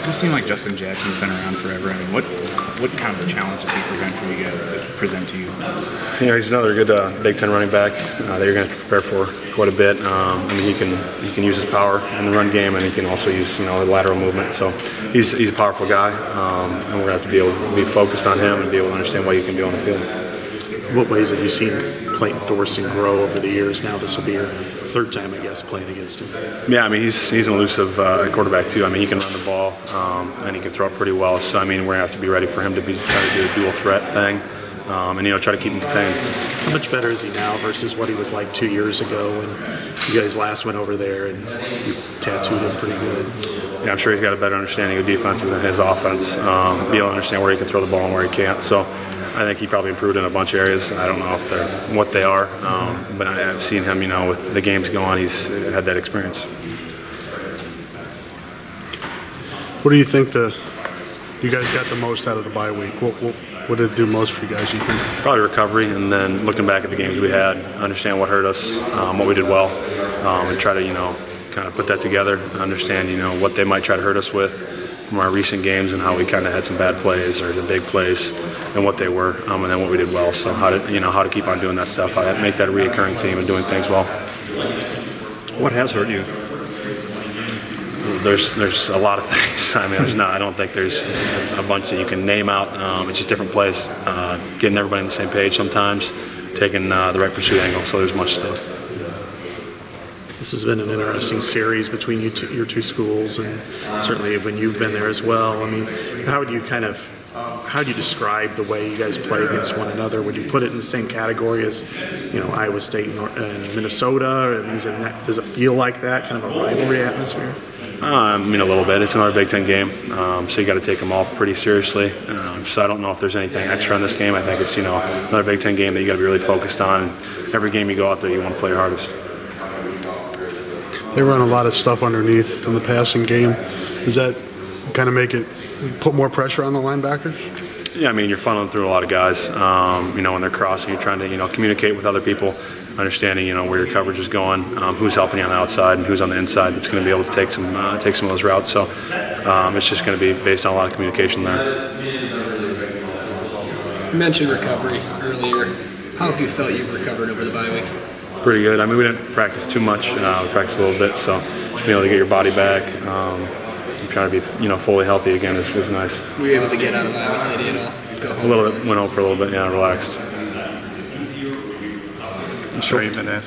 Does this seem like Justin Jackson's been around forever? I mean, what kind of a challenge does he present to you? Yeah, he's another good Big Ten running back that you're going to prepare for quite a bit. I mean, he can use his power in the run game, and he can also use the lateral movement. So he's a powerful guy, and we're going to have to be able to be focused on him and be able to understand what he can do on the field. What ways have you seen Clayton Thorson grow over the years? Now this will be your third time, I guess, playing against him. Yeah, I mean, he's an elusive quarterback too. I mean, he can run the ball and he can throw it pretty well. So I mean, we're gonna have to be ready for him to try to do a dual threat thing, and try to keep him contained. How much better is he now versus what he was like 2 years ago when you guys last went over there and you tattooed him pretty good? Yeah, I'm sure he's got a better understanding of defenses and his offense. Be able to understand where he can throw the ball and where he can't. So I think he probably improved in a bunch of areas. I don't know if they're what they are, but I've seen him, with the games going, he's had that experience. What do you think you guys got the most out of the bye week? What did it do most for you guys, you think? Probably recovery, and then looking back at the games we had, understand what hurt us, what we did well, and try to, kind of put that together, understand, what they might try to hurt us with from our recent games and how we kind of had some bad plays or the big plays and what they were, and then what we did well. So how to keep on doing that stuff, how to make that a reoccurring theme and doing things well. What has hurt you? There's a lot of things. I mean, I don't think there's a bunch that you can name out. It's just different plays, getting everybody on the same page sometimes, taking the right pursuit angle. So there's much stuff. This has been an interesting series between your two schools, and certainly when you've been there as well. I mean, how do you describe the way you guys play against one another? Would you put it in the same category as, Iowa State and Minnesota? Does it feel like that, kind of a rivalry atmosphere? I mean, a little bit. It's another Big Ten game, so you got to take them all pretty seriously. So I don't know if there's anything extra in this game. I think it's another Big Ten game that you got to be really focused on. Every game you go out there, you want to play your hardest. They run a lot of stuff underneath in the passing game. Does that kind of put more pressure on the linebackers? Yeah, I mean, you're funneling through a lot of guys. When they're crossing, you're trying to communicate with other people, understanding where your coverage is going, who's helping you on the outside and who's on the inside that's going to be able to take some of those routes. So it's just going to be based on a lot of communication there. You mentioned recovery earlier. How have you felt you've recovered over the bye week? Pretty good. I mean, we didn't practice too much. We practiced a little bit, so just being able to get your body back, and trying to be fully healthy again is nice. Were you able to get out of Iowa City at all? Go home? A little bit. Went home for a little bit. Yeah, relaxed. I'm sure you've been asked.